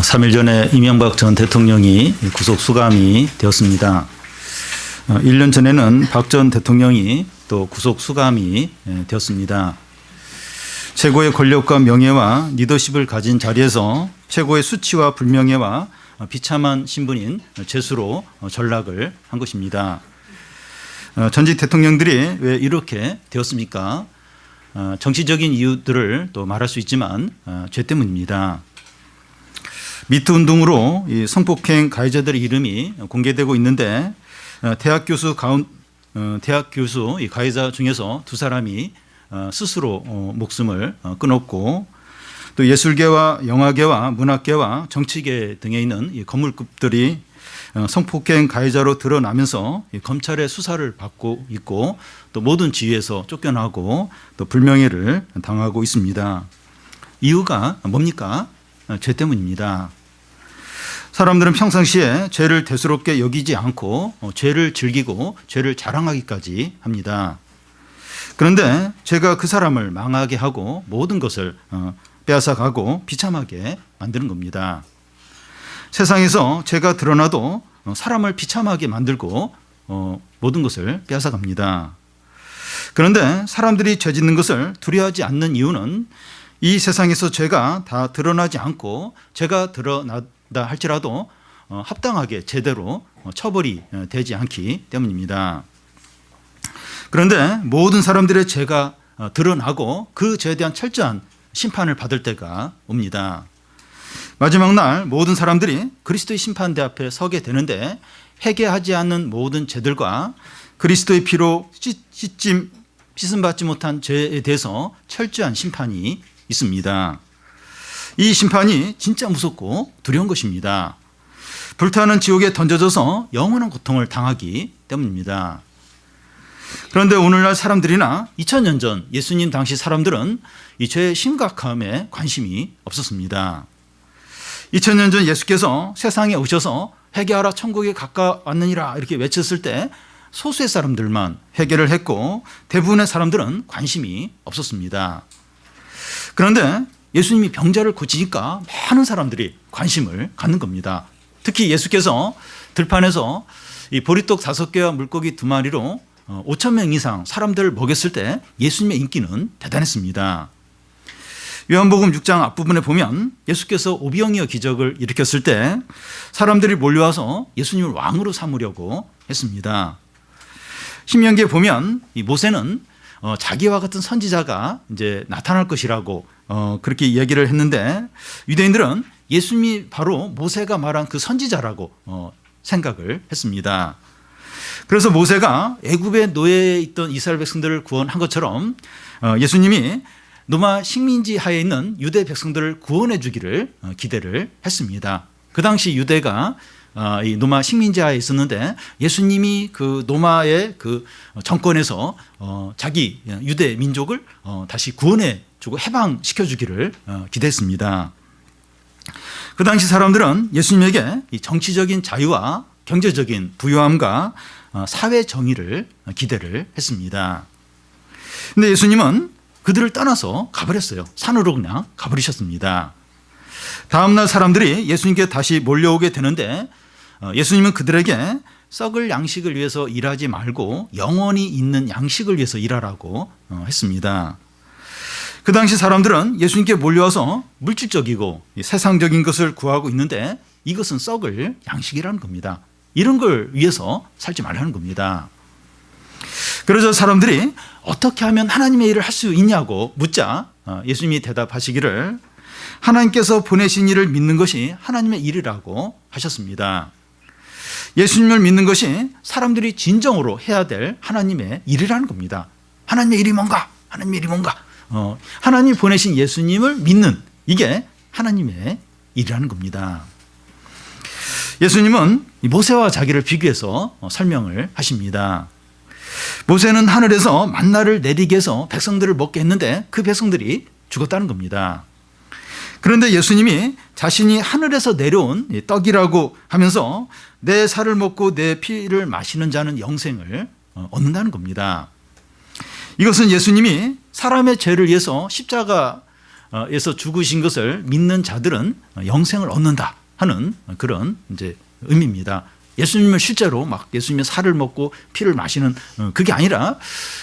3일 전에 이명박 전 대통령이 구속 수감이 되었습니다. 1년 전에는 박 전 대통령이 또 구속 수감이 되었습니다. 최고의 권력과 명예와 리더십을 가진 자리에서 최고의 수치와 불명예와 비참한 신분인 죄수로 전락을 한 것입니다. 전직 대통령들이 왜 이렇게 되었습니까? 정치적인 이유들을 또 말할 수 있지만 죄 때문입니다. 미투 운동으로 이 성폭행 가해자들의 이름이 공개되고 있는데 대학 교수 이 가해자 중에서 2사람이 스스로 목숨을 끊었고 또 예술계와 영화계와 문학계와 정치계 등에 있는 이 건물급들이 성폭행 가해자로 드러나면서 검찰의 수사를 받고 있고 또 모든 지위에서 쫓겨나고 또 불명예를 당하고 있습니다. 이유가 뭡니까? 죄 때문입니다. 사람들은 평상시에 죄를 대수롭게 여기지 않고 죄를 즐기고 죄를 자랑하기까지 합니다. 그런데 죄가 그 사람을 망하게 하고 모든 것을 빼앗아가고 비참하게 만드는 겁니다. 세상에서 죄가 드러나도 사람을 비참하게 만들고 모든 것을 빼앗아갑니다. 그런데 사람들이 죄 짓는 것을 두려워하지 않는 이유는 이 세상에서 죄가 다 드러나지 않고 죄가 드러나다 할지라도 합당하게 제대로 처벌이 되지 않기 때문입니다. 그런데 모든 사람들의 죄가 드러나고 그 죄에 대한 철저한 심판을 받을 때가 옵니다. 마지막 날 모든 사람들이 그리스도의 심판대 앞에 서게 되는데 회개하지 않는 모든 죄들과 그리스도의 피로 씻음 받지 못한 죄에 대해서 철저한 심판이 있습니다. 이 심판이 진짜 무섭고 두려운 것입니다. 불타는 지옥에 던져져서 영원한 고통을 당하기 때문입니다. 그런데 오늘날 사람들이나 2000년 전 예수님 당시 사람들은 이 죄의 심각함에 관심이 없었습니다. 2000년 전 예수께서 세상에 오셔서 회개하라 천국에 가까웠느니라 이렇게 외쳤을 때 소수의 사람들만 회개를 했고 대부분의 사람들은 관심이 없었습니다. 그런데 예수님이 병자를 고치니까 많은 사람들이 관심을 갖는 겁니다. 특히 예수께서 들판에서 이 보리떡 5개와 물고기 2마리로 5,000명 이상 사람들을 먹였을 때 예수님의 인기는 대단했습니다. 요한복음 6장 앞부분에 보면 예수께서 오병이어 기적을 일으켰을 때 사람들이 몰려와서 예수님을 왕으로 삼으려고 했습니다. 신명기에 보면 이 모세는 자기와 같은 선지자가 이제 나타날 것이라고 그렇게 얘기를 했는데 유대인들은 예수님이 바로 모세가 말한 그 선지자라고 생각을 했습니다. 그래서 모세가 애굽의 노예에 있던 이스라엘 백성들을 구원한 것처럼 예수님이 로마 식민지 하에 있는 유대 백성들을 구원해 주기를 기대를 했습니다. 그 당시 유대가 이 로마 식민지 하에 있었는데 예수님이 그 로마의 그 정권에서 자기 유대 민족을 다시 구원해 주고 해방시켜 주기를 기대했습니다. 그 당시 사람들은 예수님에게 이 정치적인 자유와 경제적인 부유함과 사회 정의를 기대를 했습니다. 그런데 예수님은 그들을 떠나서 가버렸어요. 산으로 그냥 가버리셨습니다. 다음날 사람들이 예수님께 다시 몰려오게 되는데 예수님은 그들에게 썩을 양식을 위해서 일하지 말고 영원히 있는 양식을 위해서 일하라고 했습니다. 그 당시 사람들은 예수님께 몰려와서 물질적이고 세상적인 것을 구하고 있는데 이것은 썩을 양식이라는 겁니다. 이런 걸 위해서 살지 말라는 겁니다. 그래서 사람들이 어떻게 하면 하나님의 일을 할 수 있냐고 묻자 예수님이 대답하시기를 하나님께서 보내신 일을 믿는 것이 하나님의 일이라고 하셨습니다. 예수님을 믿는 것이 사람들이 진정으로 해야 될 하나님의 일이라는 겁니다. 하나님의 일이 뭔가? 하나님의 일이 뭔가? 하나님이 보내신 예수님을 믿는 이게 하나님의 일이라는 겁니다. 예수님은 모세와 자기를 비교해서 설명을 하십니다. 모세는 하늘에서 만나를 내리게 해서 백성들을 먹게 했는데 그 백성들이 죽었다는 겁니다. 그런데 예수님이 자신이 하늘에서 내려온 떡이라고 하면서 내 살을 먹고 내 피를 마시는 자는 영생을 얻는다는 겁니다. 이것은 예수님이 사람의 죄를 위해서 십자가 십자가에서 죽으신 것을 믿는 자들은 영생을 얻는다 하는 그런 이제 의미입니다. 예수님을 실제로 막 예수님의 살을 먹고 피를 마시는 그게 아니라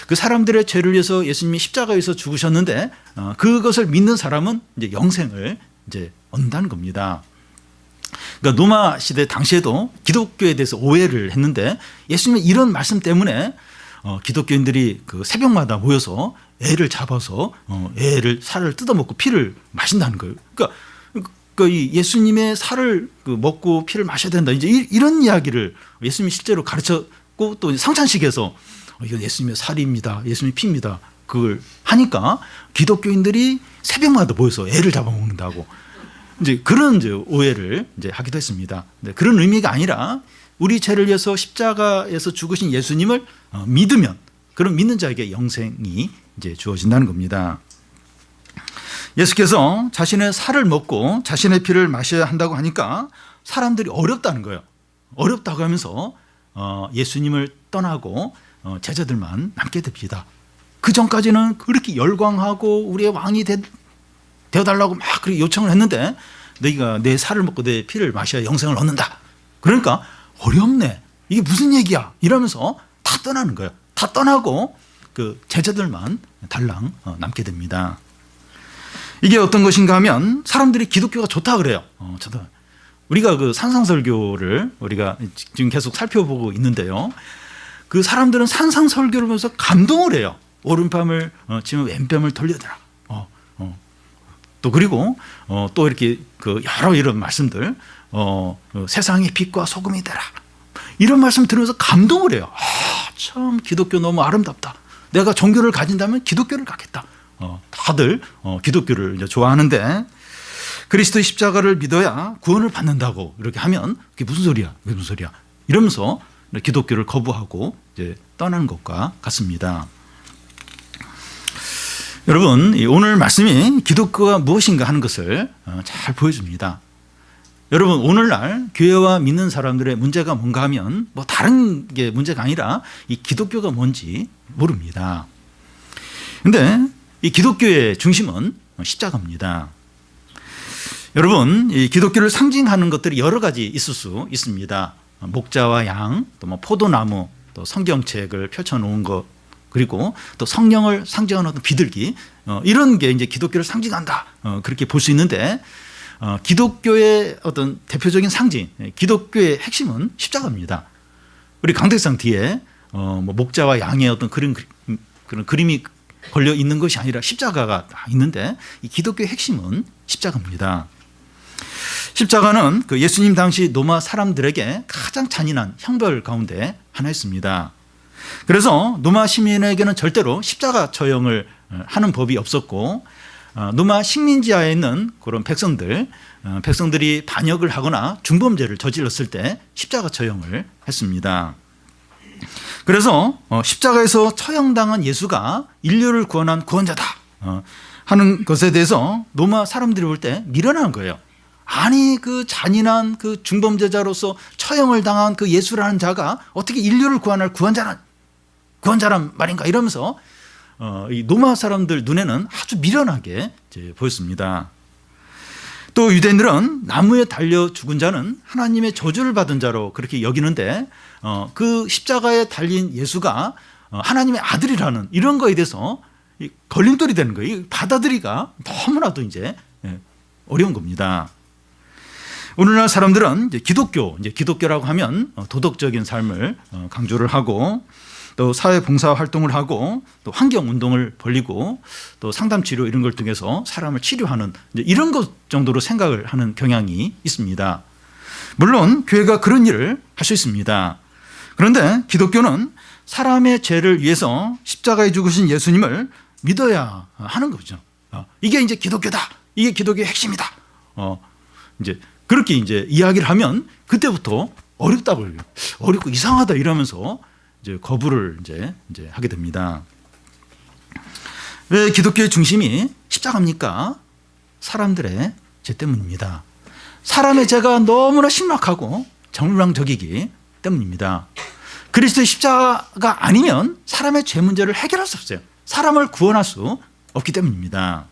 그 사람들의 죄를 위해서 예수님이 십자가에서 죽으셨는데 그것을 믿는 사람은 이제 영생을 이제 얻는다는 겁니다. 그러니까 로마 시대 당시에도 기독교에 대해서 오해를 했는데 예수님의 이런 말씀 때문에 기독교인들이 그 새벽마다 모여서 애를 잡아서 애를 살을 뜯어먹고 피를 마신다는 거예요. 그러니까 이 예수님의 살을 먹고 피를 마셔야 된다. 이제 이런 이야기를 예수님이 실제로 가르쳤고 또 성찬식에서 이건 예수님의 살입니다. 예수님의 피입니다. 그걸 하니까 기독교인들이 새벽마다 모여서 애를 잡아먹는다고 이제 그런 이제 오해를 이제 하기도 했습니다. 그런 의미가 아니라 우리 죄를 위해서 십자가에서 죽으신 예수님을 믿으면 그런 믿는 자에게 영생이 이제 주어진다는 겁니다. 예수께서 자신의 살을 먹고 자신의 피를 마셔야 한다고 하니까 사람들이 어렵다는 거예요. 어렵다고 하면서 예수님을 떠나고 제자들만 남게 됩니다. 그 전까지는 그렇게 열광하고 우리의 왕이 되어달라고 막 그렇게 요청을 했는데 너희가 내 살을 먹고 내 피를 마셔야 영생을 얻는다. 그러니까 어렵네. 이게 무슨 얘기야? 이러면서 다 떠나는 거예요. 다 떠나고 그 제자들만 달랑 남게 됩니다. 이게 어떤 것인가 하면 사람들이 기독교가 좋다 그래요. 저도 우리가 그 산상설교를 우리가 지금 계속 살펴보고 있는데요. 그 사람들은 산상설교를 보면서 감동을 해요. 오른뺨을 치면 왼뺨을 돌려대라. 또 그리고 또 이렇게 그 여러 이런 말씀들 세상의 빛과 소금이 되라. 이런 말씀 들으면서 감동을 해요. 참 기독교 너무 아름답다. 내가 종교를 가진다면 기독교를 갖겠다. 다들 기독교를 이제 좋아하는데 그리스도의 십자가를 믿어야 구원을 받는다고 이렇게 하면 그게 무슨 소리야? 그게 무슨 소리야? 이러면서 기독교를 거부하고 이제 떠나는 것과 같습니다. 여러분, 오늘 말씀이 기독교가 무엇인가 하는 것을 잘 보여줍니다. 여러분, 오늘날 교회와 믿는 사람들의 문제가 뭔가 하면 뭐 다른 게 문제가 아니라 이 기독교가 뭔지 모릅니다. 근데 이 기독교의 중심은 십자가입니다. 여러분, 이 기독교를 상징하는 것들이 여러 가지 있을 수 있습니다. 목자와 양, 또 뭐 포도나무, 또 성경책을 펼쳐놓은 것, 그리고 또 성령을 상징하는 어떤 비둘기, 이런 게 이제 기독교를 상징한다. 그렇게 볼 수 있는데, 기독교의 어떤 대표적인 상징, 기독교의 핵심은 십자가입니다. 우리 강대상 뒤에 뭐 목자와 양의 어떤 그런 그림이 걸려 있는 것이 아니라 십자가가 있는데 이 기독교의 핵심은 십자가입니다. 십자가는 그 예수님 당시 로마 사람들에게 가장 잔인한 형벌 가운데 하나였습니다. 그래서 로마 시민에게는 절대로 십자가 처형을 하는 법이 없었고 로마 식민지하에 있는 그런 백성들이 반역을 하거나 중범죄를 저질렀을 때 십자가 처형을 했습니다. 그래서 십자가에서 처형당한 예수가 인류를 구원한 구원자다 하는 것에 대해서 로마 사람들이 볼 때 미련한 거예요. 아니 그 잔인한 그 중범죄자로서 처형을 당한 그 예수라는 자가 어떻게 인류를 구원할 구원자란 말인가 이러면서 이 로마 사람들 눈에는 아주 미련하게 보였습니다. 또 유대인들은 나무에 달려 죽은 자는 하나님의 저주를 받은 자로 그렇게 여기는데 그 십자가에 달린 예수가 하나님의 아들이라는 이런 거에 대해서 걸림돌이 되는 거예요. 받아들이기가 너무나도 이제 어려운 겁니다. 오늘날 사람들은 이제 기독교라고 하면 도덕적인 삶을 강조를 하고 또 사회봉사 활동을 하고 또 환경운동을 벌이고 또 상담치료 이런 걸 통해서 사람을 치료하는 이런 것 정도로 생각을 하는 경향이 있습니다. 물론 교회가 그런 일을 할 수 있습니다. 그런데 기독교는 사람의 죄를 위해서 십자가에 죽으신 예수님을 믿어야 하는 거죠. 이게 이제 기독교다. 이게 기독교의 핵심이다. 이제 그렇게 이제 이야기를 하면 그때부터 어렵고 이상하다 이러면서 이제 거부를 이제 하게 됩니다. 왜 기독교의 중심이 십자가입니까? 사람들의 죄 때문입니다. 사람의 죄가 너무나 심각하고 정망적이기 때문입니다. 그리스도의 십자가가 아니면 사람의 죄 문제를 해결할 수 없어요. 사람을 구원할 수 없기 때문입니다.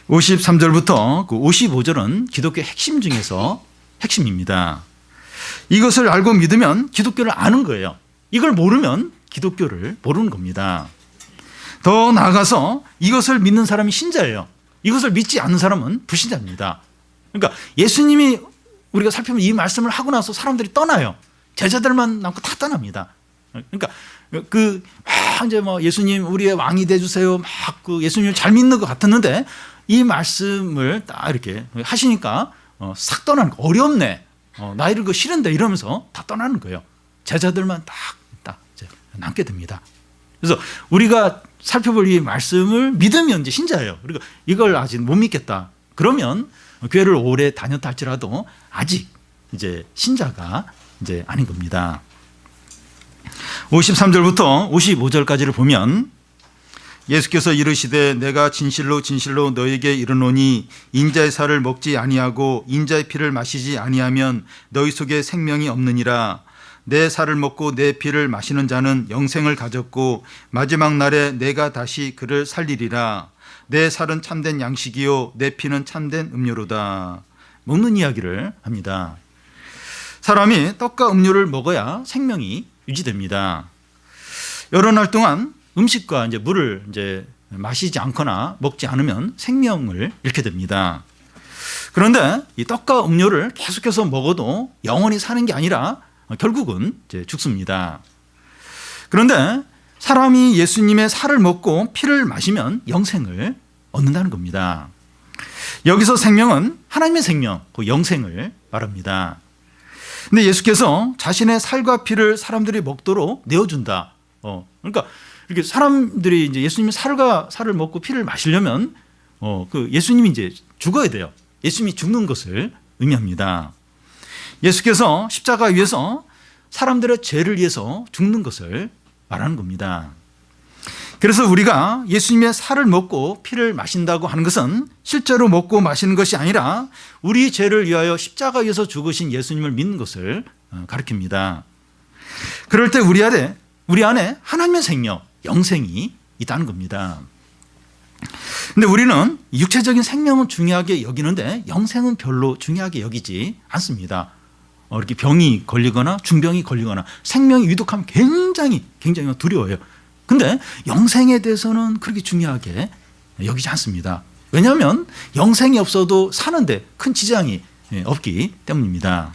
53절부터 55절은 기독교 핵심 중에서 핵심입니다. 이것을 알고 믿으면 기독교를 아는 거예요. 이걸 모르면 기독교를 모르는 겁니다. 더 나아가서 이것을 믿는 사람이 신자예요. 이것을 믿지 않는 사람은 불신자입니다. 그러니까 예수님이 우리가 살펴보면 이 말씀을 하고 나서 사람들이 떠나요. 제자들만 남고 다 떠납니다. 그러니까 이제 예수님 우리의 왕이 되주세요. 예수님을 잘 믿는 것 같았는데 이 말씀을 딱 이렇게 하시니까 싹 떠나는 거. 어렵네. 나 이런 거 싫은데 이러면서 다 떠나는 거예요. 제자들만 딱 남게 됩니다. 그래서 우리가 살펴볼 이 말씀을 믿으면 이제 신자예요. 그리고 이걸 아직 못 믿겠다. 그러면 교회를 오래 다녔다 할지라도 아직 이제 신자가 이제 아닌 겁니다. 53절부터 55절까지를 보면 예수께서 이르시되 내가 진실로 진실로 너에게 이르노니 인자의 살을 먹지 아니하고 인자의 피를 마시지 아니하면 너희 속에 생명이 없느니라. 내 살을 먹고 내 피를 마시는 자는 영생을 가졌고 마지막 날에 내가 다시 그를 살리리라. 내 살은 참된 양식이요 내 피는 참된 음료로다. 먹는 이야기를 합니다. 사람이 떡과 음료를 먹어야 생명이 유지됩니다. 여러 날 동안 음식과 이제 물을 이제 마시지 않거나 먹지 않으면 생명을 잃게 됩니다. 그런데 이 떡과 음료를 계속해서 먹어도 영원히 사는 게 아니라 결국은 이제 죽습니다. 그런데 사람이 예수님의 살을 먹고 피를 마시면 영생을 얻는다는 겁니다. 여기서 생명은 하나님의 생명, 그 영생을 말합니다. 근데 예수께서 자신의 살과 피를 사람들이 먹도록 내어준다. 그러니까 이렇게 사람들이 이제 예수님의 살을 먹고 피를 마시려면 예수님이 이제 죽어야 돼요. 예수님이 죽는 것을 의미합니다. 예수께서 십자가 위에서 사람들의 죄를 위해서 죽는 것을 말하는 겁니다. 그래서 우리가 예수님의 살을 먹고 피를 마신다고 하는 것은 실제로 먹고 마시는 것이 아니라 우리 죄를 위하여 십자가 위에서 죽으신 예수님을 믿는 것을 가리킵니다. 그럴 때 우리 안에 하나님의 생명, 영생이 있다는 겁니다. 근데 우리는 육체적인 생명은 중요하게 여기는데 영생은 별로 중요하게 여기지 않습니다. 이렇게 병이 걸리거나 중병이 걸리거나 생명이 위독하면 굉장히 두려워요. 근데 영생에 대해서는 그렇게 중요하게 여기지 않습니다. 왜냐하면 영생이 없어도 사는데 큰 지장이 없기 때문입니다.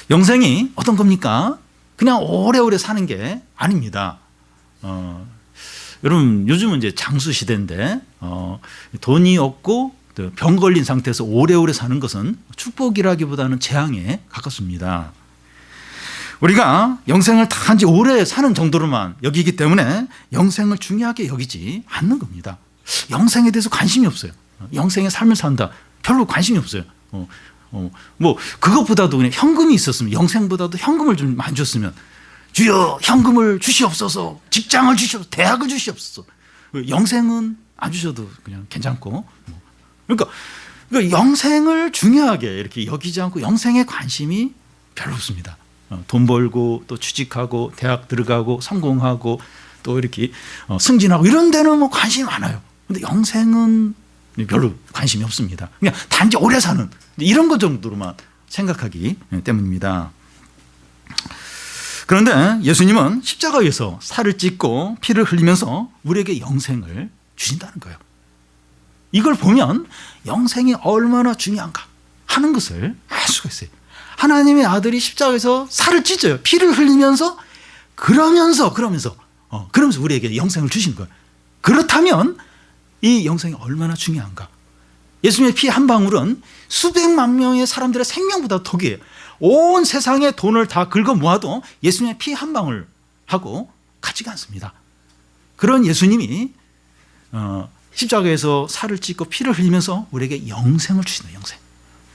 영생이 어떤 겁니까? 그냥 오래오래 사는 게 아닙니다. 여러분 요즘은 이제 장수 시대인데 돈이 없고 병 걸린 상태에서 오래오래 사는 것은 축복이라기보다는 재앙에 가깝습니다. 우리가 영생을 단지 오래 사는 정도로만 여기기 때문에 영생을 중요하게 여기지 않는 겁니다. 영생에 대해서 관심이 없어요. 영생의 삶을 산다. 별로 관심이 없어요. 그것보다도 그냥 현금이 있었으면, 영생보다도 현금을 좀 많이 줬으면, 주여 현금을 주시옵소서, 직장을 주시옵소서, 대학을 주시옵소서. 영생은 안 주셔도 그냥 괜찮고. 그러니까 영생을 중요하게 이렇게 여기지 않고 영생에 관심이 별로 없습니다. 돈 벌고 또 취직하고 대학 들어가고 성공하고 또 이렇게 승진하고 이런 데는 관심이 많아요. 근데 영생은 별로 관심이 없습니다. 그냥 단지 오래 사는 이런 것 정도로만 생각하기 때문입니다. 그런데 예수님은 십자가에서 살을 찢고 피를 흘리면서 우리에게 영생을 주신다는 거예요. 이걸 보면 영생이 얼마나 중요한가 하는 것을 알 수가 있어요. 하나님의 아들이 십자가에서 살을 찢어요. 피를 흘리면서 그러면서 우리에게 영생을 주신 거예요. 그렇다면 이 영생이 얼마나 중요한가. 예수님의 피 한 방울은 수백만 명의 사람들의 생명보다 덕이에요. 온 세상의 돈을 다 긁어 모아도 예수님의 피 한 방울하고 같지가 않습니다. 그런 예수님이 십자가에서 살을 찢고 피를 흘리면서 우리에게 영생을 주신다. 영생.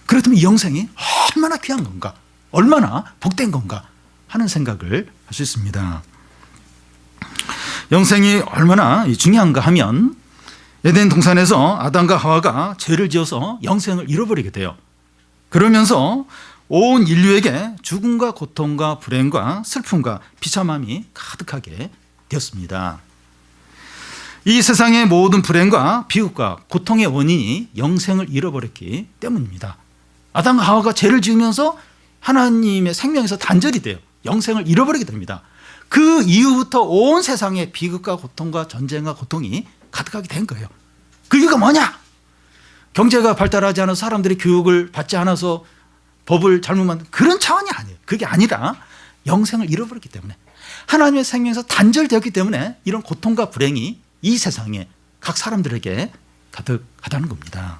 그렇다면 이 영생이 얼마나 귀한 건가, 얼마나 복된 건가 하는 생각을 할 수 있습니다. 영생이 얼마나 중요한가 하면 에덴 동산에서 아담과 하와가 죄를 지어서 영생을 잃어버리게 돼요. 그러면서 온 인류에게 죽음과 고통과 불행과 슬픔과 비참함이 가득하게 되었습니다. 이 세상의 모든 불행과 비극과 고통의 원인이 영생을 잃어버렸기 때문입니다. 아담과 하와가 죄를 지으면서 하나님의 생명에서 단절이 돼요. 영생을 잃어버리게 됩니다. 그 이후부터 온 세상에 비극과 고통과 전쟁과 고통이 가득하게 된 거예요. 그 이유가 뭐냐? 경제가 발달하지 않아서 사람들이 교육을 받지 않아서 법을 잘못 만든 그런 차원이 아니에요. 그게 아니라 영생을 잃어버렸기 때문에, 하나님의 생명에서 단절되었기 때문에 이런 고통과 불행이 이 세상에 각 사람들에게 가득하다는 겁니다.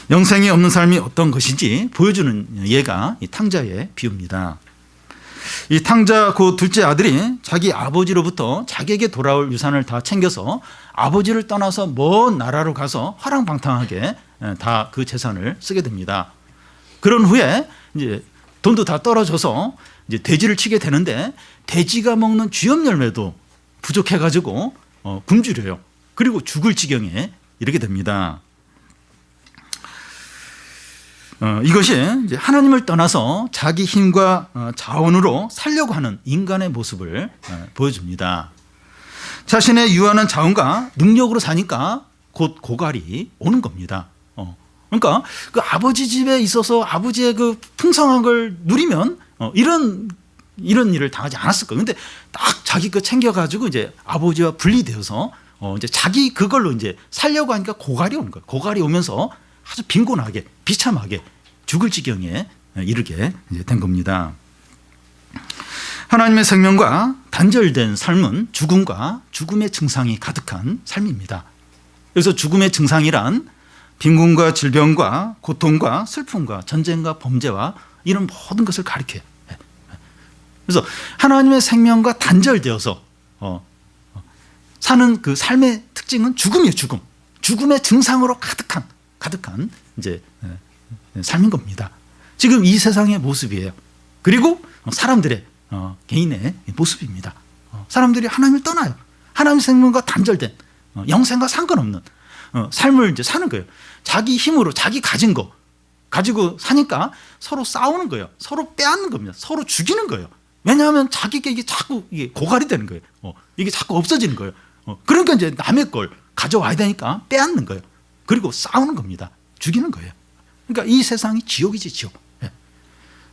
영생이 없는 삶이 어떤 것인지 보여주는 예가 이 탕자의 비유입니다. 이 탕자 그 둘째 아들이 자기 아버지로부터 자기에게 돌아올 유산을 다 챙겨서 아버지를 떠나서 먼 나라로 가서 화랑방탕하게 다 그 재산을 쓰게 됩니다. 그런 후에 이제 돈도 다 떨어져서 이제 돼지를 치게 되는데, 돼지가 먹는 쥐염 열매도 부족해가지고 굶주려요. 그리고 죽을 지경에 이르게 됩니다. 이것이 이제 하나님을 떠나서 자기 힘과 자원으로 살려고 하는 인간의 모습을 보여줍니다. 자신의 유한한 자원과 능력으로 사니까 곧 고갈이 오는 겁니다. 그러니까 그 아버지 집에 있어서 아버지의 그 풍성한 걸 누리면 이런 일을 당하지 않았을 거예요. 근데 딱 자기 거 챙겨가지고 이제 아버지와 분리되어서 이제 자기 그걸로 이제 살려고 하니까 고갈이 오는 거예요. 고갈이 오면서 아주 빈곤하게 비참하게 죽을 지경에 이르게 된 겁니다. 하나님의 생명과 단절된 삶은 죽음과 죽음의 증상이 가득한 삶입니다. 그래서 죽음의 증상이란 빈곤과 질병과 고통과 슬픔과 전쟁과 범죄와 이런 모든 것을 가리켜요. 그래서 하나님의 생명과 단절되어서 사는 그 삶의 특징은 죽음이에요. 죽음의 증상으로 가득한 이제 삶인 겁니다. 지금 이 세상의 모습이에요. 그리고 사람들의 개인의 모습입니다. 사람들이 하나님을 떠나요. 하나님의 생명과 단절된 영생과 상관없는 삶을 이제 사는 거예요. 자기 힘으로 자기 가진 거 가지고 사니까 서로 싸우는 거예요. 서로 빼앗는 겁니다. 서로 죽이는 거예요. 왜냐하면 자기게 이게 자꾸 이게 고갈이 되는 거예요. 이게 자꾸 없어지는 거예요. 그러니까 이제 남의 걸 가져와야 되니까 빼앗는 거예요. 그리고 싸우는 겁니다. 죽이는 거예요. 그러니까 이 세상이 지옥이지, 지옥.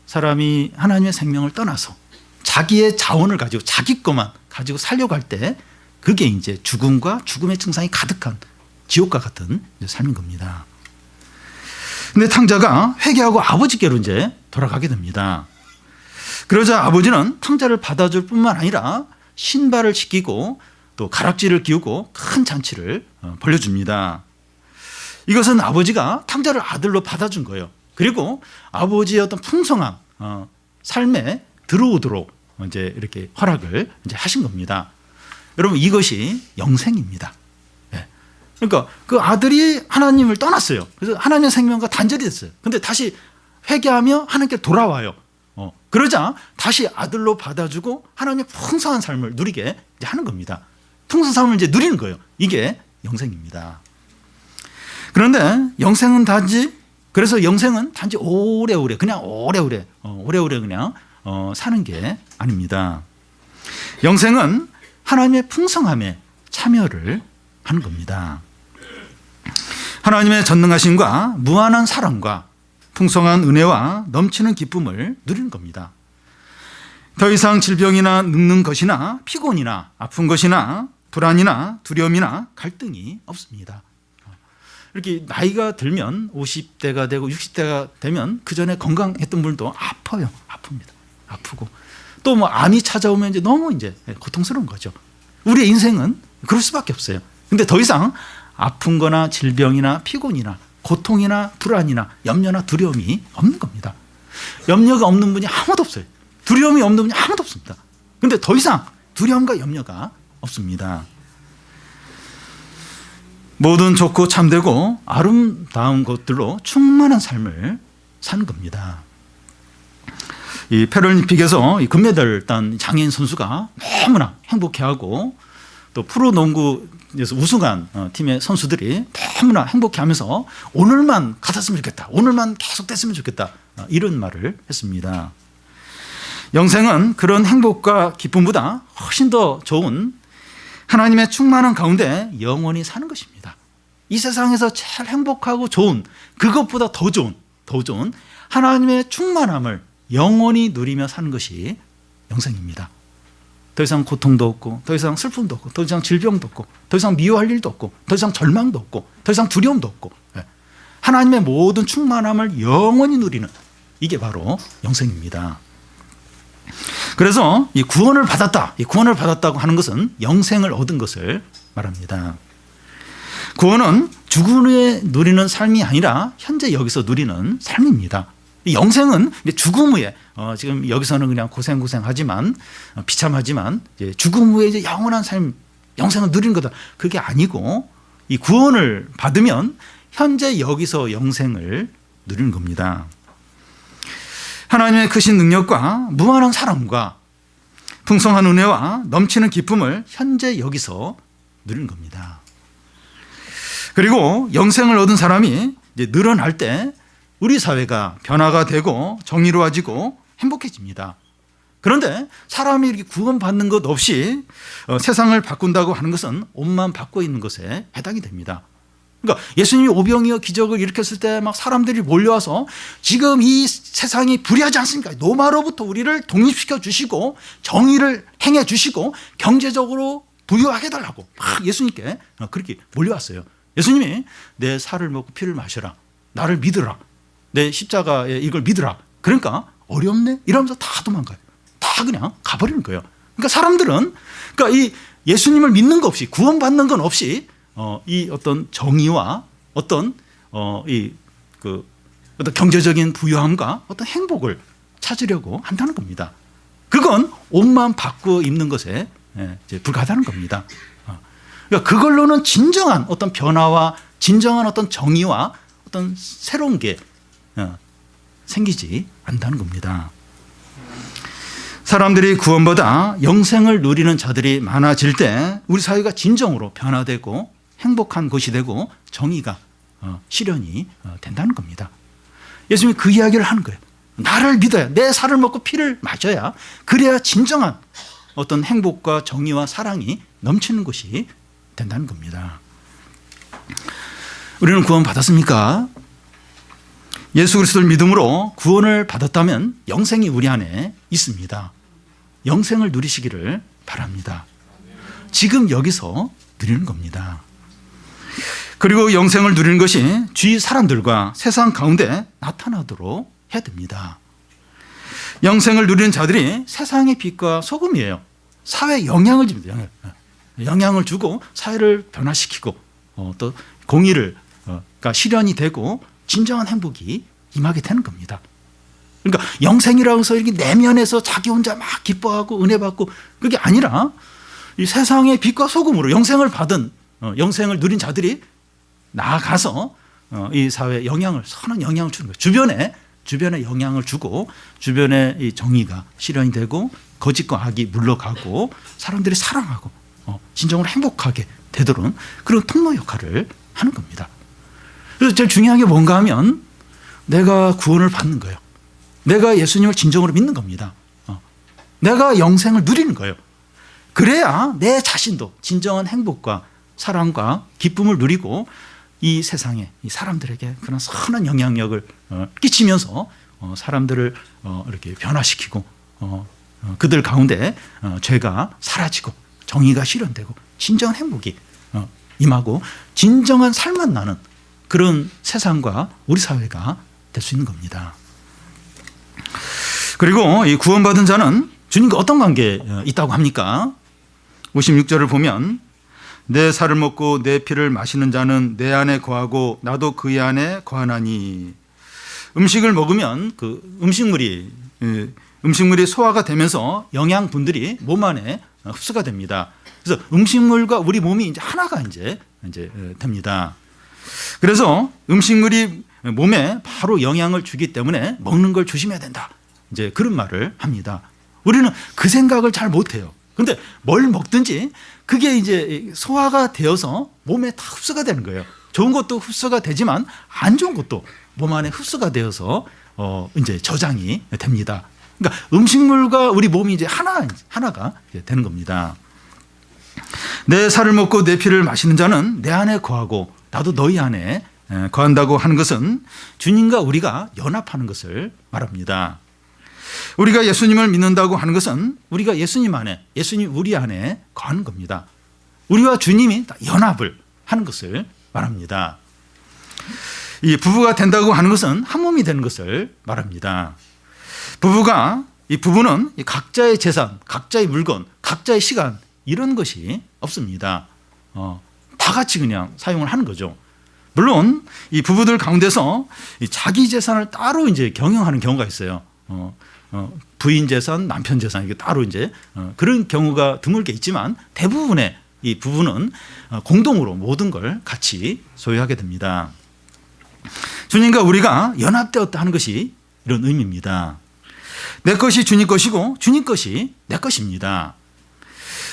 사람이 하나님의 생명을 떠나서 자기의 자원을 가지고 자기 것만 가지고 살려고 할 때 그게 이제 죽음과 죽음의 증상이 가득한 지옥과 같은 삶인 겁니다. 근데 탕자가 회개하고 아버지께로 이제 돌아가게 됩니다. 그러자 아버지는 탕자를 받아줄 뿐만 아니라 신발을 시키고 또 가락지를 끼우고 큰 잔치를 벌려줍니다. 이것은 아버지가 탕자를 아들로 받아준 거예요. 그리고 아버지의 어떤 풍성한 삶에 들어오도록 이제 이렇게 허락을 이제 하신 겁니다. 여러분, 이것이 영생입니다. 그러니까 그 아들이 하나님을 떠났어요. 그래서 하나님의 생명과 단절이 됐어요. 근데 다시 회개하며 하나님께 돌아와요. 그러자 다시 아들로 받아주고 하나님의 풍성한 삶을 누리게 이제 하는 겁니다. 풍성한 삶을 이제 누리는 거예요. 이게 영생입니다. 그런데 영생은 그래서 영생은 단지 오래오래 그냥 오래오래 그냥 사는 게 아닙니다. 영생은 하나님의 풍성함에 참여를 하는 겁니다. 하나님의 전능하심과 무한한 사랑과 풍성한 은혜와 넘치는 기쁨을 누리는 겁니다. 더 이상 질병이나 늙는 것이나 피곤이나 아픈 것이나 불안이나 두려움이나 갈등이 없습니다. 이렇게 나이가 들면 50대가 되고 60대가 되면 그 전에 건강했던 분들도 아파요. 아픕니다. 아프고 또 뭐 암이 찾아오면 이제 너무 이제 고통스러운 거죠. 우리의 인생은 그럴 수밖에 없어요. 근데 더 이상 아픈 거나 질병이나 피곤이나 고통이나 불안이나 염려나 두려움이 없는 겁니다. 염려가 없는 분이 아무도 없어요. 두려움이 없는 분이 아무도 없습니다. 근데 더 이상 두려움과 염려가 없습니다. 모든 좋고 참되고 아름다운 것들로 충만한 삶을 사는 겁니다. 이 패럴림픽에서 이 금메달을 딴 장애인 선수가 너무나 행복해하고 또 프로농구에서 우승한 팀의 선수들이 너무나 행복해하면서 오늘만 같았으면 좋겠다. 오늘만 계속됐으면 좋겠다. 이런 말을 했습니다. 영생은 그런 행복과 기쁨보다 훨씬 더 좋은 하나님의 충만한 가운데 영원히 사는 것입니다. 이 세상에서 제일 행복하고 좋은, 그것보다 더 좋은 하나님의 충만함을 영원히 누리며 사는 것이 영생입니다. 더 이상 고통도 없고, 더 이상 슬픔도 없고, 더 이상 질병도 없고, 더 이상 미워할 일도 없고, 더 이상 절망도 없고, 더 이상 두려움도 없고, 하나님의 모든 충만함을 영원히 누리는, 이게 바로 영생입니다. 그래서 이 구원을 받았다고 하는 것은 영생을 얻은 것을 말합니다. 구원은 죽은 후에 누리는 삶이 아니라 현재 여기서 누리는 삶입니다. 영생은 죽음 후에, 지금 여기서는 그냥 고생하지만, 비참하지만, 죽음 후에 이제 영원한 삶, 영생을 누리는 거다. 그게 아니고, 이 구원을 받으면 현재 여기서 영생을 누리는 겁니다. 하나님의 크신 능력과 무한한 사랑과 풍성한 은혜와 넘치는 기쁨을 현재 여기서 누리는 겁니다. 그리고 영생을 얻은 사람이 이제 늘어날 때 우리 사회가 변화가 되고 정의로워지고 행복해집니다. 그런데 사람이 이렇게 구원받는 것 없이 세상을 바꾼다고 하는 것은 옷만 바꿔 있는 것에 해당이 됩니다. 그러니까 예수님이 오병이어 기적을 일으켰을 때 막 사람들이 몰려와서 지금 이 세상이 불의하지 않습니까? 노마로부터 우리를 독립시켜 주시고 정의를 행해 주시고 경제적으로 부유하게 해달라고 막 예수님께 그렇게 몰려왔어요. 예수님이 내 살을 먹고 피를 마셔라. 나를 믿으라. 내 십자가에 이걸 믿으라. 그러니까 어렵네? 이러면서 다 도망가요. 다 그냥 가버리는 거예요. 그러니까 사람들은 이 예수님을 믿는 것 없이 구원받는 건 없이 이 어떤 정의와 어떤 어떤 경제적인 부유함과 어떤 행복을 찾으려고 한다는 겁니다. 그건 옷만 바꿔 입는 것에 이제 불가하다는 겁니다. 그러니까 그걸로는 진정한 어떤 변화와 진정한 어떤 정의와 어떤 새로운 게 생기지 않는다는 겁니다. 사람들이 구원받아 영생을 누리는 자들이 많아질 때 우리 사회가 진정으로 변화되고 행복한 것이 되고 정의가 실현이 된다는 겁니다. 예수님이 그 이야기를 하는 거예요. 나를 믿어야, 내 살을 먹고 피를 마셔야, 그래야 진정한 어떤 행복과 정의와 사랑이 넘치는 것이 된다는 겁니다. 우리는 구원 받았습니까? 예수 그리스도를 믿음으로 구원을 받았다면 영생이 우리 안에 있습니다. 영생을 누리시기를 바랍니다. 지금 여기서 누리는 겁니다. 그리고 영생을 누리는 것이 주위 사람들과 세상 가운데 나타나도록 해야 됩니다. 영생을 누리는 자들이 세상의 빛과 소금이에요. 사회에 영향을 줍니다. 영향을 주고 사회를 변화시키고 또 공의를 실현이 되고 진정한 행복이 임하게 되는 겁니다. 그러니까 영생이라고 해서 이렇게 내면에서 자기 혼자 막 기뻐하고 은혜 받고 그게 아니라 이 세상의 빛과 소금으로 영생을 받은 영생을 누린 자들이 나아가서 이 사회에 선한 영향을 주는 거예요. 주변에 영향을 주고 주변에 이 정의가 실현이 되고 거짓과 악이 물러가고 사람들이 사랑하고 진정으로 행복하게 되도록 그런 통로 역할을 하는 겁니다. 그래서 제일 중요한 게 뭔가 하면 내가 구원을 받는 거예요. 내가 예수님을 진정으로 믿는 겁니다. 내가 영생을 누리는 거예요. 그래야 내 자신도 진정한 행복과 사랑과 기쁨을 누리고 이 세상에 이 사람들에게 그런 선한 영향력을 끼치면서 사람들을 이렇게 변화시키고 그들 가운데 죄가 사라지고 정의가 실현되고 진정한 행복이 임하고 진정한 살맛 나는 그런 세상과 우리 사회가 될 수 있는 겁니다. 그리고 이 구원받은 자는 주님과 어떤 관계에 있다고 합니까? 56절을 보면 내 살을 먹고 내 피를 마시는 자는 내 안에 거하고 나도 그의 안에 거하나니. 음식을 먹으면 그 음식물이 소화가 되면서 영양분들이 몸 안에 흡수가 됩니다. 그래서 음식물과 우리 몸이 이제 하나가 이제 됩니다. 그래서 음식물이 몸에 바로 영향을 주기 때문에 먹는 걸 조심해야 된다. 이제 그런 말을 합니다. 우리는 그 생각을 잘 못해요. 그런데 뭘 먹든지 그게 이제 소화가 되어서 몸에 다 흡수가 되는 거예요. 좋은 것도 흡수가 되지만 안 좋은 것도 몸 안에 흡수가 되어서 이제 저장이 됩니다. 그러니까 음식물과 우리 몸이 이제 하나가 되는 겁니다. 내 살을 먹고 내 피를 마시는 자는 내 안에 거하고 나도 너희 안에 거한다고 하는 것은 주님과 우리가 연합하는 것을 말합니다. 우리가 예수님을 믿는다고 하는 것은 우리가 예수님 안에, 예수님 우리 안에 거하는 겁니다. 우리와 주님이 연합을 하는 것을 말합니다. 이 부부가 된다고 하는 것은 한 몸이 되는 것을 말합니다. 부부는 각자의 재산, 각자의 물건, 각자의 시간 이런 것이 없습니다. 다 같이 그냥 사용을 하는 거죠. 물론 이 부부들 가운데서 자기 재산을 따로 이제 경영하는 경우가 있어요. 부인 재산, 남편 재산 이게 따로 이제 그런 경우가 드물게 있지만 대부분의 이 부부는 공동으로 모든 걸 같이 소유하게 됩니다. 주님과 우리가 연합되었다 하는 것이 이런 의미입니다. 내 것이 주님 것이고 주님 것이 내 것입니다.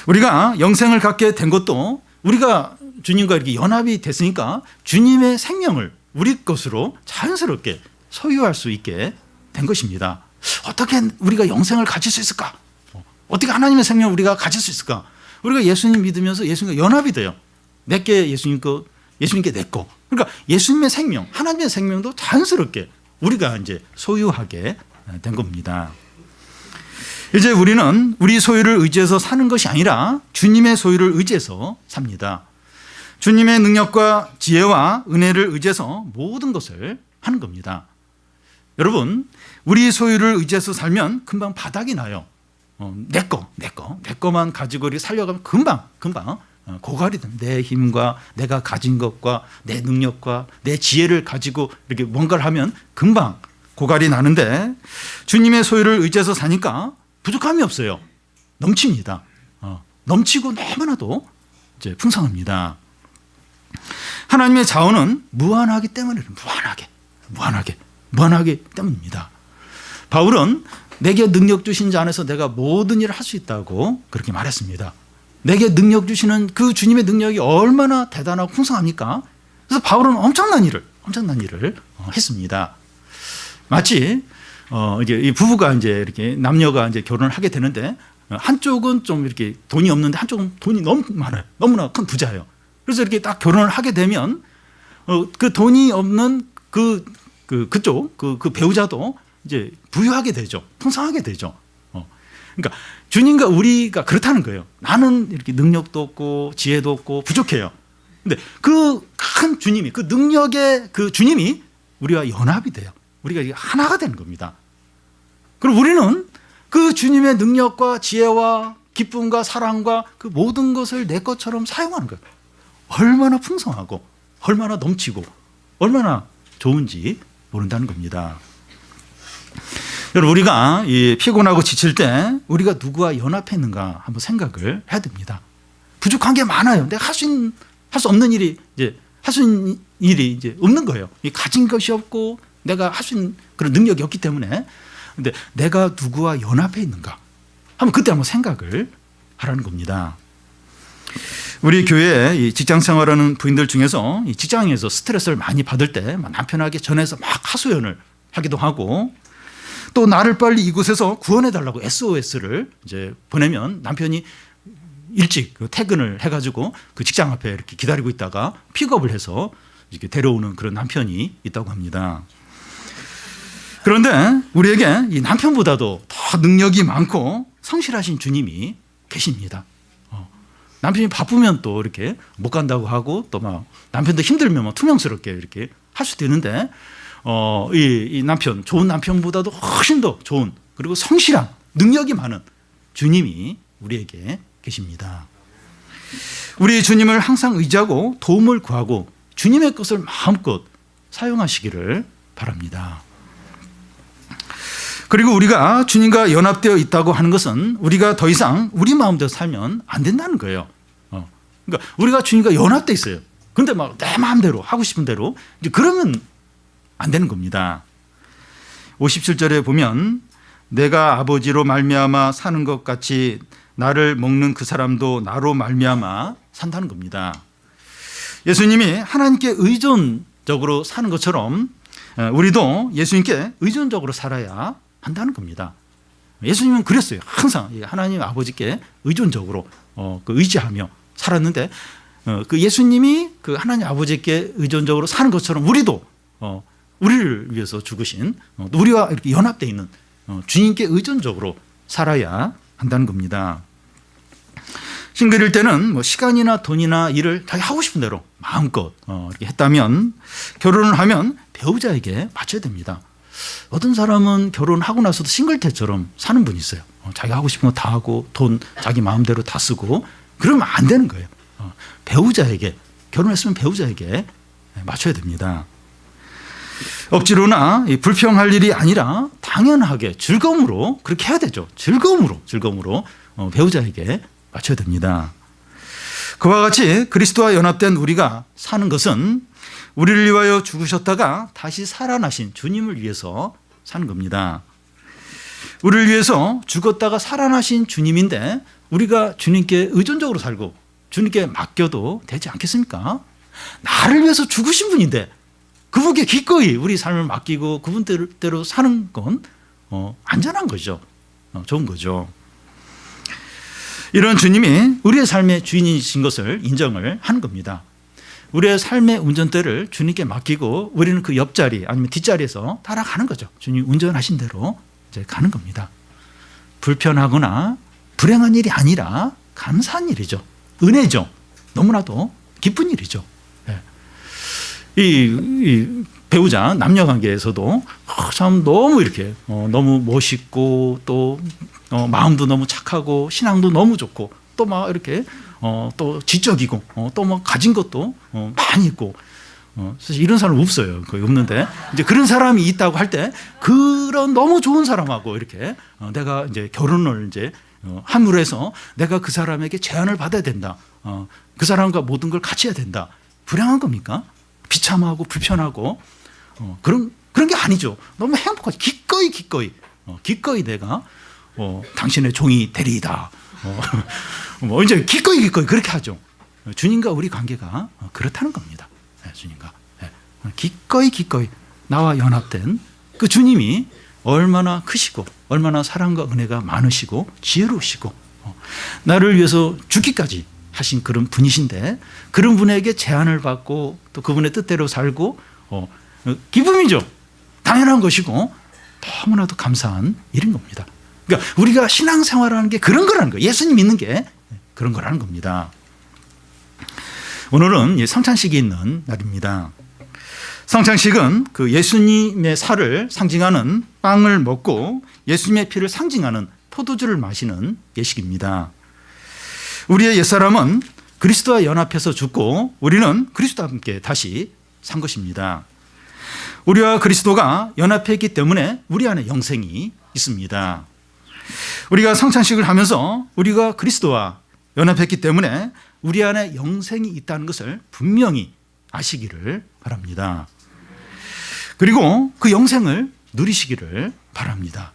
우리가 영생을 갖게 된 것도 우리가 주님과 이렇게 연합이 됐으니까 주님의 생명을 우리 것으로 자연스럽게 소유할 수 있게 된 것입니다. 어떻게 우리가 영생을 가질 수 있을까? 어떻게 하나님의 생명을 우리가 가질 수 있을까? 우리가 예수님 믿으면서 예수님과 연합이 돼요. 내게 예수님 거, 예수님께 내 거. 그러니까 예수님의 생명, 하나님의 생명도 자연스럽게 우리가 이제 소유하게 된 겁니다. 이제 우리는 우리 소유를 의지해서 사는 것이 아니라 주님의 소유를 의지해서 삽니다. 주님의 능력과 지혜와 은혜를 의지해서 모든 것을 하는 겁니다. 여러분, 우리 소유를 의지해서 살면 금방 바닥이 나요. 내 거만 가지고 이렇게 살려가면 금방 고갈이 됩니다. 내 힘과 내가 가진 것과 내 능력과 내 지혜를 가지고 이렇게 뭔가를 하면 금방 고갈이 나는데 주님의 소유를 의지해서 사니까 부족함이 없어요. 넘칩니다. 넘치고 너무나도 이제 풍성합니다. 하나님의 자원은 무한하기 때문에 무한하기 때문입니다. 바울은 내게 능력 주신 자 안에서 내가 모든 일을 할 수 있다고 그렇게 말했습니다. 내게 능력 주시는 그 주님의 능력이 얼마나 대단하고 풍성합니까? 그래서 바울은 엄청난 일을 했습니다. 마치 이제 이 부부가 이제 이렇게 남녀가 이제 결혼을 하게 되는데 한쪽은 좀 이렇게 돈이 없는데 한쪽은 돈이 너무 많아요. 너무나 큰 부자예요. 그래서 이렇게 딱 결혼을 하게 되면 그 돈이 없는 그쪽 배우자도 이제 부유하게 되죠. 풍성하게 되죠. 그러니까 주님과 우리가 그렇다는 거예요. 나는 이렇게 능력도 없고 지혜도 없고 부족해요. 근데 그 큰 주님이, 그 능력의 그 주님이 우리와 연합이 돼요. 우리가 하나가 되는 겁니다. 그리고 우리는 그 주님의 능력과 지혜와 기쁨과 사랑과 그 모든 것을 내 것처럼 사용하는 거예요. 얼마나 풍성하고 얼마나 넘치고 얼마나 좋은지 모른다는 겁니다. 여러분, 우리가 피곤하고 지칠 때 우리가 누구와 연합했는가 한번 생각을 해야 됩니다. 부족한 게 많아요. 내가 할 수 없는 일이 이제 없는 거예요. 가진 것이 없고 내가 할 수 있는 그런 능력이 없기 때문에. 근데 내가 누구와 연합해 있는가? 한번 그때 한번 생각을 하라는 겁니다. 우리 교회에 직장 생활하는 부인들 중에서 직장에서 스트레스를 많이 받을 때 남편에게 전해서 막 하소연을 하기도 하고, 또 나를 빨리 이곳에서 구원해 달라고 SOS를 이제 보내면 남편이 일찍 퇴근을 해가지고 그 직장 앞에 이렇게 기다리고 있다가 픽업을 해서 이렇게 데려오는 그런 남편이 있다고 합니다. 그런데 우리에게 이 남편보다도 더 능력이 많고 성실하신 주님이 계십니다. 남편이 바쁘면 또 이렇게 못 간다고 하고, 또 막 남편도 힘들면 막 투명스럽게 이렇게 할 수도 있는데, 이 남편, 좋은 남편보다도 훨씬 더 좋은, 그리고 성실한, 능력이 많은 주님이 우리에게 계십니다. 우리 주님을 항상 의지하고 도움을 구하고 주님의 것을 마음껏 사용하시기를 바랍니다. 그리고 우리가 주님과 연합되어 있다고 하는 것은 우리가 더 이상 우리 마음대로 살면 안 된다는 거예요. 그러니까 우리가 주님과 연합되어 있어요. 근데 막 내 마음대로 하고 싶은 대로 이제 그러면 안 되는 겁니다. 57절에 보면 내가 아버지로 말미암아 사는 것 같이 나를 먹는 그 사람도 나로 말미암아 산다는 겁니다. 예수님이 하나님께 의존적으로 사는 것처럼 우리도 예수님께 의존적으로 살아야 한다는 겁니다. 예수님은 그랬어요. 항상 하나님 아버지께 의존적으로 의지하며 살았는데 그 예수님이 그 하나님 아버지께 의존적으로 사는 것처럼 우리도 우리를 위해서 죽으신 우리와 이렇게 연합되어 있는 주님께 의존적으로 살아야 한다는 겁니다. 싱글일 때는 뭐 시간이나 돈이나 일을 자기 하고 싶은 대로 마음껏 이렇게 했다면 결혼을 하면 배우자에게 맞춰야 됩니다. 어떤 사람은 결혼하고 나서도 싱글 때처럼 사는 분이 있어요. 자기가 하고 싶은 거 다 하고 돈 자기 마음대로 다 쓰고 그러면 안 되는 거예요. 배우자에게 결혼했으면 배우자에게 맞춰야 됩니다. 억지로나 불평할 일이 아니라 당연하게 즐거움으로 그렇게 해야 되죠. 즐거움으로 배우자에게 맞춰야 됩니다. 그와 같이 그리스도와 연합된 우리가 사는 것은 우리를 위하여 죽으셨다가 다시 살아나신 주님을 위해서 사는 겁니다. 우리를 위해서 죽었다가 살아나신 주님인데 우리가 주님께 의존적으로 살고 주님께 맡겨도 되지 않겠습니까? 나를 위해서 죽으신 분인데 그분께 기꺼이 우리 삶을 맡기고 그분대로 사는 건 안전한 거죠. 좋은 거죠. 이런 주님이 우리의 삶의 주인이신 것을 인정을 하는 겁니다. 우리의 삶의 운전대를 주님께 맡기고 우리는 그 옆자리 아니면 뒷자리에서 따라가는 거죠. 주님 운전하신 대로 이제 가는 겁니다. 불편하거나 불행한 일이 아니라 감사한 일이죠. 은혜죠. 너무나도 기쁜 일이죠. 이 배우자 남녀 관계에서도 참 너무 이렇게 너무 멋있고 또 마음도 너무 착하고 신앙도 너무 좋고 또 막 이렇게 또 지적이고 또 뭐 가진 것도 많이 있고 사실 이런 사람 없어요. 거의 없는데 이제 그런 사람이 있다고 할 때 그런 너무 좋은 사람하고 이렇게 내가 이제 결혼을 이제 함으로 해서 내가 그 사람에게 제한을 받아야 된다. 그 사람과 모든 걸 같이 해야 된다. 불행한 겁니까? 비참하고 불편하고 그런 게 아니죠. 너무 행복하지. 기꺼이 내가 당신의 종이 되리이다. 뭐 이제 기꺼이 그렇게 하죠. 주님과 우리 관계가 그렇다는 겁니다. 주님과 기꺼이 나와 연합된 그 주님이 얼마나 크시고 얼마나 사랑과 은혜가 많으시고 지혜로우시고 나를 위해서 죽기까지 하신 그런 분이신데 그런 분에게 제한을 받고 또 그분의 뜻대로 살고 기쁨이죠. 당연한 것이고 너무나도 감사한 일인 겁니다. 그러니까 우리가 신앙생활하는 게 그런 거라는 거예요. 예수님 믿는 게 그런 거라는 겁니다. 오늘은 성찬식이 있는 날입니다. 성찬식은 그 예수님의 살을 상징하는 빵을 먹고 예수님의 피를 상징하는 포도주를 마시는 예식입니다. 우리의 옛사람은 그리스도와 연합해서 죽고 우리는 그리스도와 함께 다시 산 것입니다. 우리와 그리스도가 연합했기 때문에 우리 안에 영생이 있습니다. 우리가 성찬식을 하면서 우리가 그리스도와 연합했기 때문에 우리 안에 영생이 있다는 것을 분명히 아시기를 바랍니다. 그리고 그 영생을 누리시기를 바랍니다.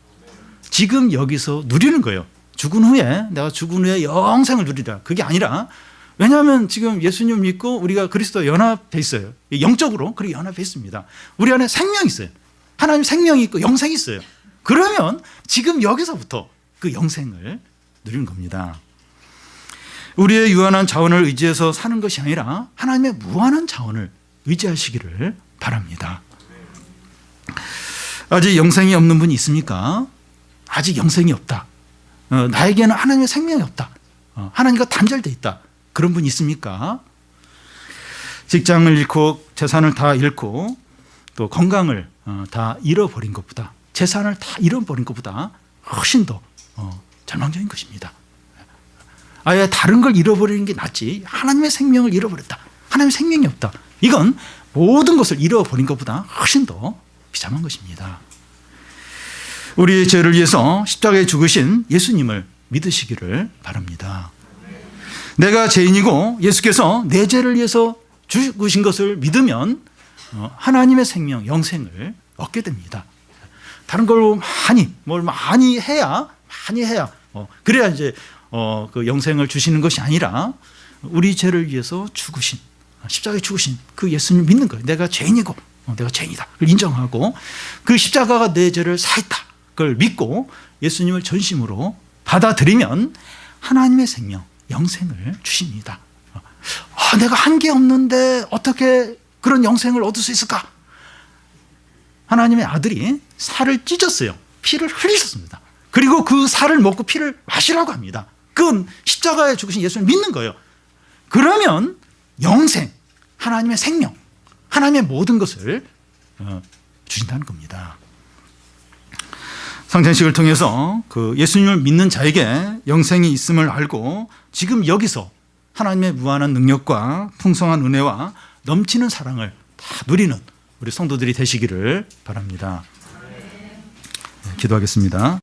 지금 여기서 누리는 거예요. 내가 죽은 후에 영생을 누리라. 그게 아니라 왜냐하면 지금 예수님 믿고 우리가 그리스도와 연합해 있어요. 영적으로 그렇게 연합해 있습니다. 우리 안에 생명이 있어요. 하나님 생명이 있고 영생이 있어요. 그러면 지금 여기서부터 그 영생을 누리는 겁니다. 우리의 유한한 자원을 의지해서 사는 것이 아니라 하나님의 무한한 자원을 의지하시기를 바랍니다. 아직 영생이 없는 분이 있습니까? 아직 영생이 없다. 나에게는 하나님의 생명이 없다. 하나님과 단절되어 있다. 그런 분이 있습니까? 직장을 잃고 재산을 다 잃고 또 건강을 다 잃어버린 것보다 재산을 다 잃어버린 것보다 훨씬 더 절망적인 것입니다. 아예 다른 걸 잃어버리는 게 낫지 하나님의 생명을 잃어버렸다. 하나님의 생명이 없다. 이건 모든 것을 잃어버린 것보다 훨씬 더 비참한 것입니다. 우리의 죄를 위해서 십자가에 죽으신 예수님을 믿으시기를 바랍니다. 내가 죄인이고 예수께서 내 죄를 위해서 죽으신 것을 믿으면 하나님의 생명, 영생을 얻게 됩니다. 다른 걸 많이 해야 그래야 이제 그 영생을 주시는 것이 아니라 우리 죄를 위해서 죽으신 십자가에 죽으신 그 예수님 믿는 거예요. 내가 죄인이고 내가 죄인이다. 그걸 인정하고 그 십자가가 내 죄를 사했다. 그걸 믿고 예수님을 전심으로 받아들이면 하나님의 생명, 영생을 주십니다. 내가 한 게 없는데 어떻게 그런 영생을 얻을 수 있을까? 하나님의 아들이 살을 찢었어요. 피를 흘리셨습니다. 그리고 그 살을 먹고 피를 마시라고 합니다. 그건 십자가에 죽으신 예수를 믿는 거예요. 그러면 영생, 하나님의 생명, 하나님의 모든 것을 주신다는 겁니다. 상전식을 통해서 그 예수님을 믿는 자에게 영생이 있음을 알고 지금 여기서 하나님의 무한한 능력과 풍성한 은혜와 넘치는 사랑을 다 누리는 우리 성도들이 되시기를 바랍니다. 기도하겠습니다.